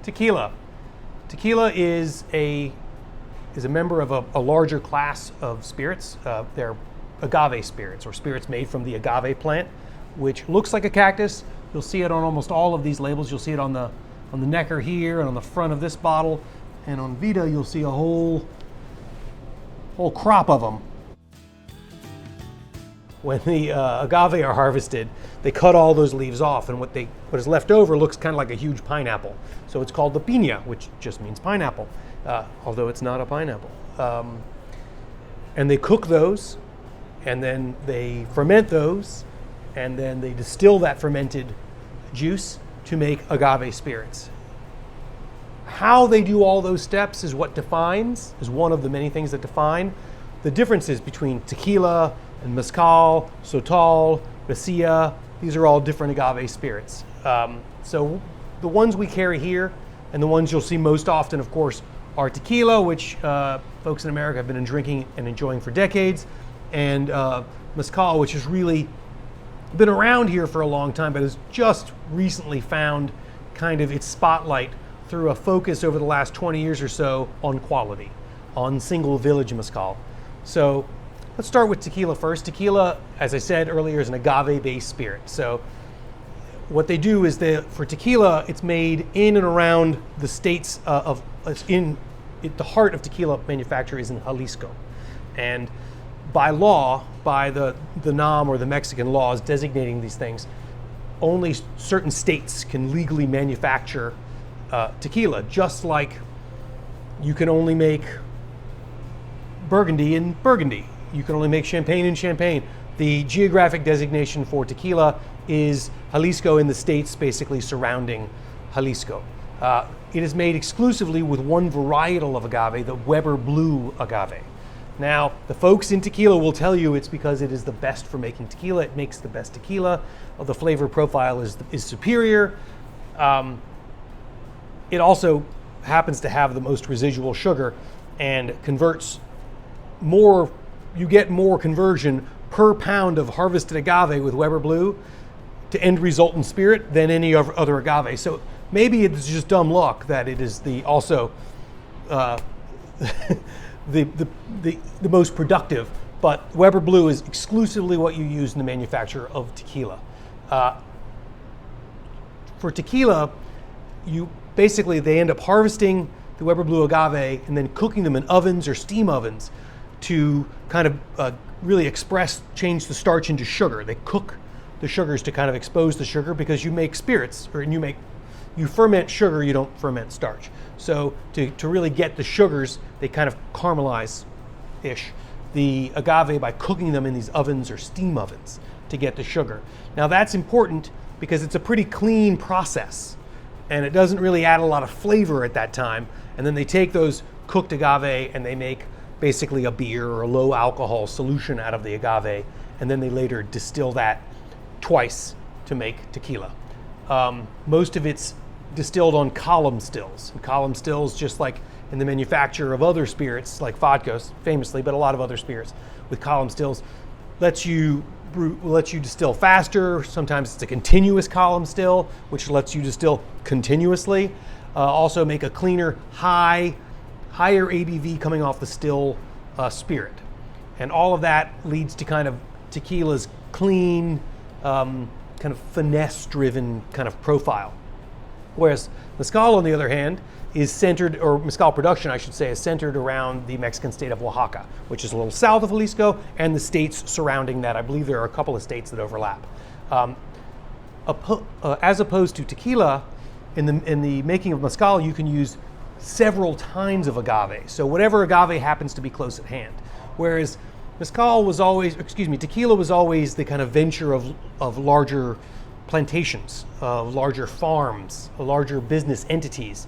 Tequila. Tequila is a member of a larger class of spirits. They're agave spirits, or spirits made from the agave plant, which looks like a cactus. You'll see it on almost all of these labels. You'll see it on the necker here and on the front of this bottle, and on Vita you'll see a whole crop of them. When the agave are harvested, they cut all those leaves off, and what is left over looks kind of like a huge pineapple. So it's called the piña, which just means pineapple, although it's not a pineapple. And they cook those, and then they ferment those, and then they distill that fermented juice to make agave spirits. How they do all those steps is one of the many things that define the differences between tequila and mezcal, sotol, raicilla. These are all different agave spirits. So the ones we carry here and the ones you'll see most often, of course, are tequila, which folks in America have been drinking and enjoying for decades, and mezcal, which has really been around here for a long time, but has just recently found kind of its spotlight through a focus over the last 20 years or so on quality, on single village mezcal. So let's start with tequila first. Tequila, as I said earlier, is an agave-based spirit. So what they do is for tequila, it's made in and around the states the heart of tequila manufacture is in Jalisco. And by law, by the NAM or the Mexican laws designating these things, only certain states can legally manufacture tequila, just like you can only make Burgundy in Burgundy. You can only make Champagne in Champagne. The geographic designation for tequila is Jalisco in the states basically surrounding Jalisco. It is made exclusively with one varietal of agave, the Weber Blue Agave. Now, the folks in tequila will tell you it's because it is the best for making tequila. It makes the best tequila. The flavor profile is superior. It also happens to have the most residual sugar and converts more. You get more conversion per pound of harvested agave with Weber Blue to end result in spirit than any other agave. So maybe it's just dumb luck that it is the most productive, but Weber Blue is exclusively what you use in the manufacture of tequila. For tequila, they end up harvesting the Weber Blue agave and then cooking them in ovens or steam ovens to kind of really change the starch into sugar. They cook the sugars to kind of expose the sugar, because you make spirits, or you ferment sugar, you don't ferment starch. So to really get the sugars, they kind of caramelize-ish the agave by cooking them in these ovens or steam ovens to get the sugar. Now that's important because it's a pretty clean process, and it doesn't really add a lot of flavor at that time. And then they take those cooked agave and they make basically a beer or a low alcohol solution out of the agave, and then they later distill that twice to make tequila. Most of it's distilled on column stills. And column stills, just like in the manufacture of other spirits, like vodkas famously, but a lot of other spirits with column stills, lets you distill faster. Sometimes it's a continuous column still, which lets you distill continuously. Also make a cleaner, higher ABV coming off the still spirit. And all of that leads to kind of tequila's clean, kind of finesse-driven kind of profile. Whereas mezcal, on the other hand, is centered, or mezcal production, I should say, is centered around the Mexican state of Oaxaca, which is a little south of Jalisco, and the states surrounding that. I believe there are a couple of states that overlap. As opposed to tequila, in the making of mezcal, you can use several kinds of agave. So whatever agave happens to be close at hand. Whereas tequila was always the kind of venture of larger plantations, of larger farms, larger business entities.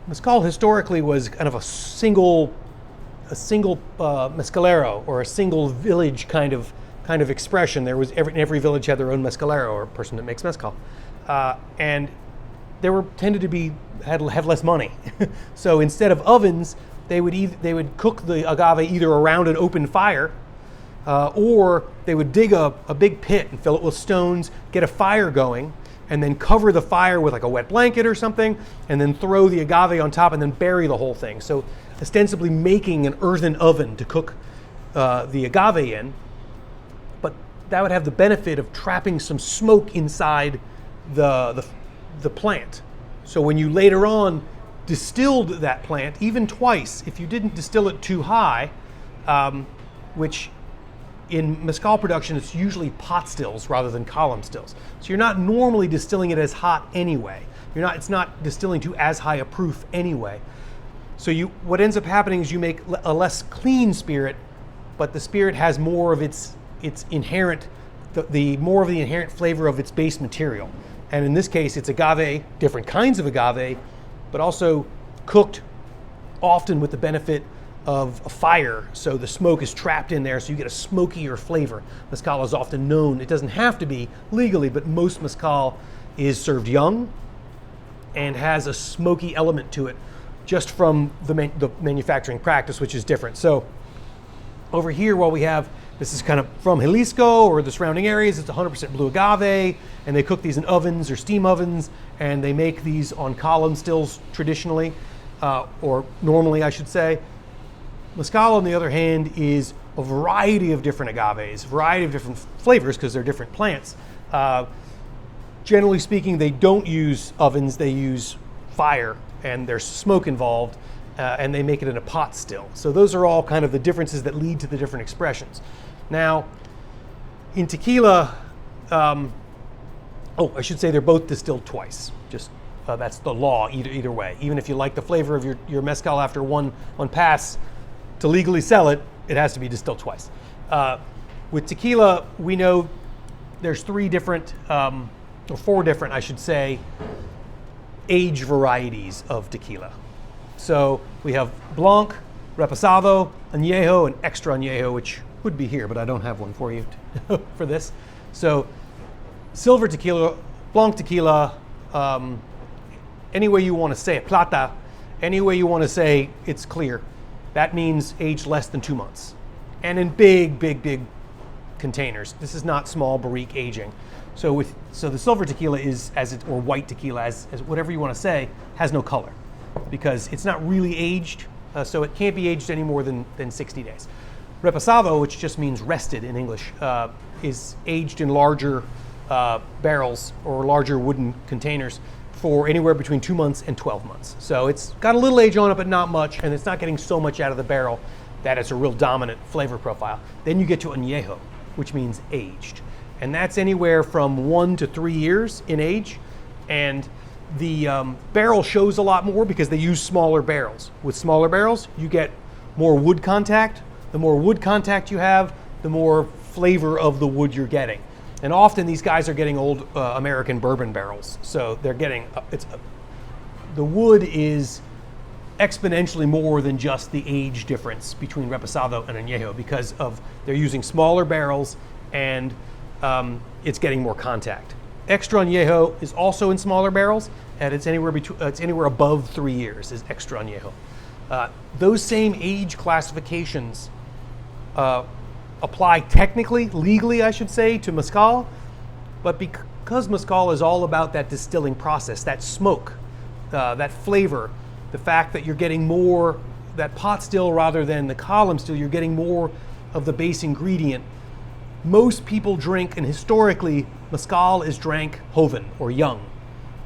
Mezcal historically was kind of a single mezcalero, or a single village kind of expression. There was every village had their own mezcalero, or person that makes mezcal, and tended to have less money. So instead of ovens, they would cook the agave either around an open fire, or they would dig a big pit and fill it with stones, get a fire going, and then cover the fire with like a wet blanket or something, and then throw the agave on top and then bury the whole thing. So ostensibly making an earthen oven to cook the agave in, but that would have the benefit of trapping some smoke inside the plant. So when you later on distilled that plant, even twice, if you didn't distill it too high, which in mezcal production, it's usually pot stills rather than column stills. So you're not normally distilling it as hot anyway. It's not distilling to as high a proof anyway. So what ends up happening is you make a less clean spirit, but the spirit has more of its inherent, the more of the inherent flavor of its base material. And in this case, it's agave, different kinds of agave, but also cooked often with the benefit of a fire, so the smoke is trapped in there, so you get a smokier flavor. Mezcal is often known, it doesn't have to be legally, but most mezcal is served young and has a smoky element to it just from the manufacturing practice, which is different. So over here, while we have, this is kind of from Jalisco or the surrounding areas, it's 100% blue agave, and they cook these in ovens or steam ovens, and they make these on column stills traditionally, or normally I should say. Mezcal, on the other hand, is a variety of different agaves, a variety of different flavors because they're different plants. Generally speaking, they don't use ovens, they use fire, and there's smoke involved, and they make it in a pot still. So those are all kind of the differences that lead to the different expressions. Now, in tequila, I should say they're both distilled twice. Just that's the law either way. Even if you like the flavor of your mezcal after one pass, to legally sell it, it has to be distilled twice. With tequila, we know there's 3 different, or 4 different, I should say, age varieties of tequila. So we have Blanc, Reposado, Añejo, and Extra Añejo, which would be here, but I don't have one for you for this. So silver tequila, Blanc tequila, any way you want to say it, plata, any way you want to say it's clear. That means aged less than 2 months. And in big containers. This is not small barrique aging. So the silver tequila is, or white tequila, as whatever you want to say, has no color because it's not really aged, so it can't be aged any more than 60 days. Reposado, which just means rested in English, is aged in larger barrels or larger wooden containers for anywhere between 2 months and 12 months. So it's got a little age on it, but not much, and it's not getting so much out of the barrel that it's a real dominant flavor profile. Then you get to añejo, which means aged. And that's anywhere from 1 to 3 years in age. And the barrel shows a lot more because they use smaller barrels. With smaller barrels, you get more wood contact. The more wood contact you have, the more flavor of the wood you're getting. And often these guys are getting old American bourbon barrels. So they're getting, the wood is exponentially more than just the age difference between Reposado and Añejo because of they're using smaller barrels and it's getting more contact. Extra Añejo is also in smaller barrels, and it's anywhere above 3 years is Extra Añejo. Those same age classifications apply technically, legally I should say, to mezcal, but because mezcal is all about that distilling process, that smoke, that flavor, the fact that you're getting more, that pot still rather than the column still, you're getting more of the base ingredient. Most people drink, and historically, mezcal is drank joven or young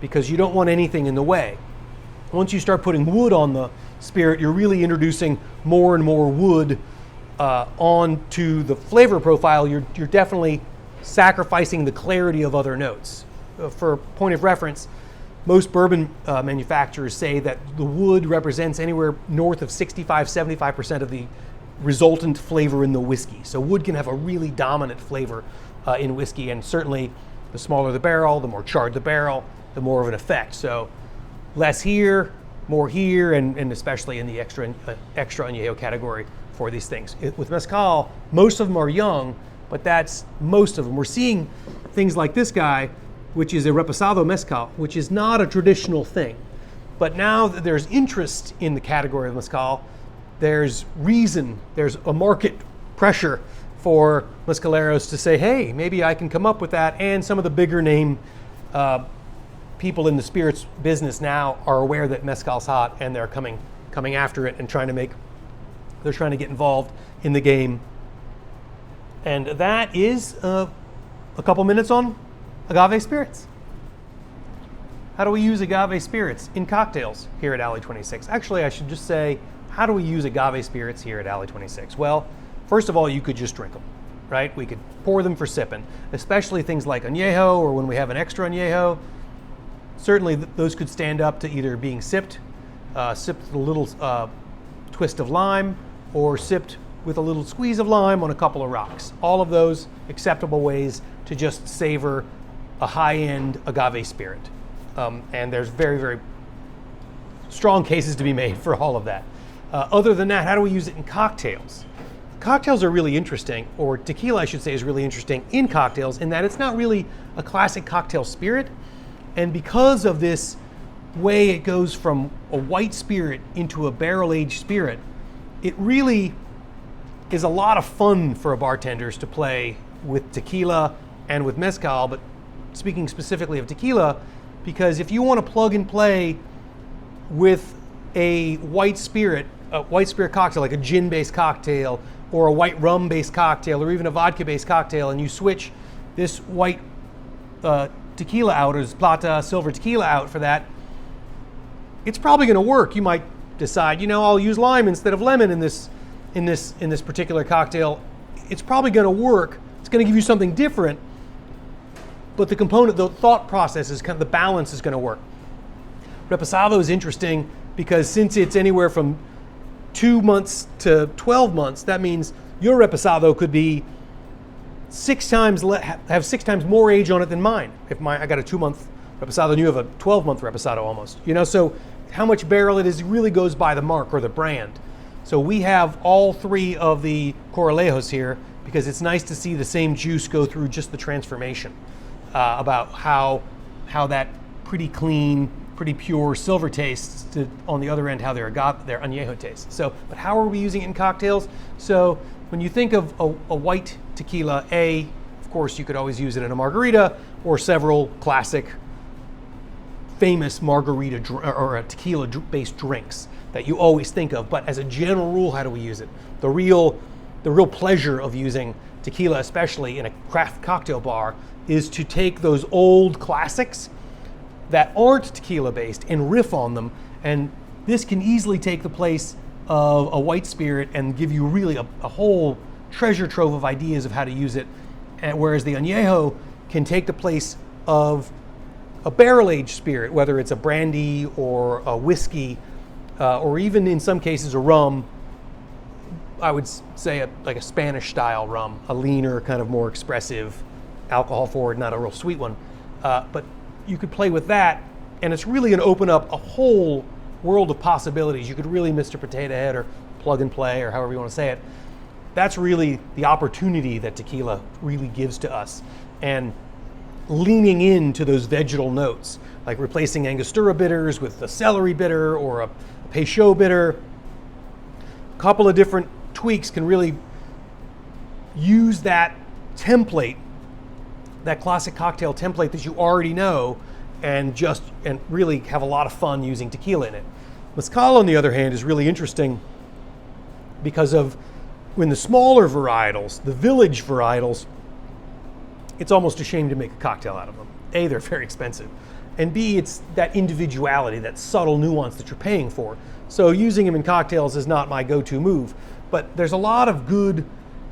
because you don't want anything in the way. Once you start putting wood on the spirit, you're really introducing more and more wood onto the flavor profile. You're definitely sacrificing the clarity of other notes. For point of reference, most bourbon manufacturers say that the wood represents anywhere north of 65-75% of the resultant flavor in the whiskey. So wood can have a really dominant flavor in whiskey, and certainly the smaller the barrel, the more charred the barrel, the more of an effect. So less here, more here, and especially in the extra añejo category for these things. With mezcal, most of them are young, but that's most of them. We're seeing things like this guy, which is a Reposado mezcal, which is not a traditional thing. But now that there's interest in the category of mezcal, there's a market pressure for mezcaleros to say, hey, maybe I can come up with that. And some of the bigger name people in the spirits business now are aware that mezcal's hot, and they're coming after it and trying to get involved in the game. And that is a couple minutes on Agave Spirits. How do we use Agave Spirits in cocktails here at Alley 26? Actually, I should just say, how do we use Agave Spirits here at Alley 26? Well, first of all, you could just drink them, right? We could pour them for sipping, especially things like añejo, or when we have an extra añejo. Certainly, those could stand up to either being sipped with a little twist of lime, or sipped with a little squeeze of lime on a couple of rocks. All of those acceptable ways to just savor a high-end agave spirit. And there's very, very strong cases to be made for all of that. Other than that, how do we use it in cocktails? Cocktails are really interesting, or tequila, I should say, is really interesting in cocktails in that it's not really a classic cocktail spirit. And because of this way it goes from a white spirit into a barrel-aged spirit, it really is a lot of fun for bartenders to play with tequila and with mezcal, but speaking specifically of tequila, because if you want to plug and play with a white spirit cocktail, like a gin-based cocktail, or a white rum-based cocktail, or even a vodka-based cocktail, and you switch this white tequila out, or this plata silver tequila out for that, it's probably going to work. You might decide, I'll use lime instead of lemon in this particular cocktail. It's probably going to work. It's going to give you something different, but the thought process is kind of, the balance is going to work. Reposado is interesting because since it's anywhere from 2 months to 12 months, that means your Reposado could be have 6 times more age on it than mine. If I got a 2-month Reposado and you have a 12-month Reposado almost, so how much barrel it is really goes by the mark or the brand. So we have all 3 of the Corralejos here because it's nice to see the same juice go through just the transformation about how that pretty clean, pretty pure silver tastes to, on the other end, how their añejo tastes. So, but how are we using it in cocktails? So when you think of a white tequila, of course, you could always use it in a margarita or several classic famous margarita or tequila-based drinks that you always think of. But as a general rule, how do we use it? The real pleasure of using tequila, especially in a craft cocktail bar, is to take those old classics that aren't tequila-based and riff on them. And this can easily take the place of a white spirit and give you really a whole treasure trove of ideas of how to use it. And whereas the añejo can take the place of a barrel-aged spirit, whether it's a brandy or a whiskey, or even in some cases a rum. I would say like a Spanish-style rum, a leaner, kind of more expressive, alcohol-forward, not a real sweet one. But you could play with that, and it's really going to open up a whole world of possibilities. You could really Mr. Potato Head or plug and play, or however you want to say it. That's really the opportunity that tequila really gives to us. And leaning into those vegetal notes, like replacing Angostura bitters with a celery bitter or a Peychaud bitter. A couple of different tweaks can really use that template, that classic cocktail template that you already know, and really have a lot of fun using tequila in it. Mezcal, on the other hand, is really interesting because of when the smaller varietals, the village varietals, it's almost a shame to make a cocktail out of them. A, they're very expensive, and B, it's that individuality, that subtle nuance that you're paying for. So using them in cocktails is not my go-to move. But there's a lot of good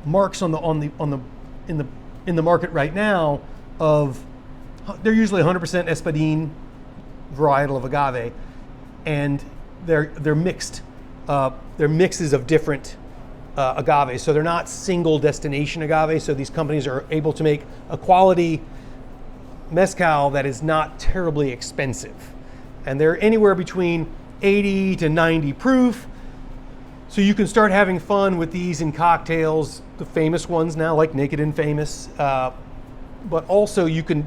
marks in the market right now of, they're usually 100% Espadin varietal of agave, and they're mixed. They're mixes of different agaves, so they're not single destination agave. So these companies are able to make a quality mezcal that is not terribly expensive, and they're anywhere between 80 to 90 proof. So you can start having fun with these in cocktails, the famous ones now like Naked and Famous, but also you can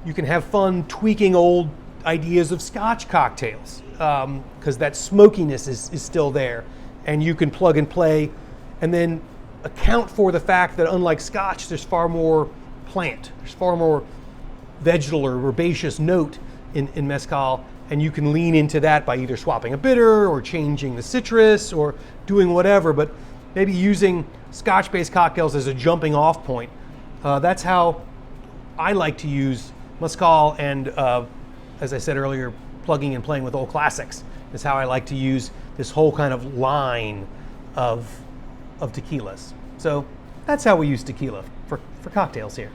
have fun tweaking old ideas of Scotch cocktails, because that smokiness is still there, and you can plug and play and then account for the fact that unlike Scotch, there's far more plant, there's far more vegetal or herbaceous note in mezcal, and you can lean into that by either swapping a bitter or changing the citrus or doing whatever, but maybe using Scotch-based cocktails as a jumping off point. That's how I like to use mezcal, and as I said earlier, plugging and playing with old classics is how I like to use this whole kind of line of tequilas. So that's how we use tequila for cocktails here.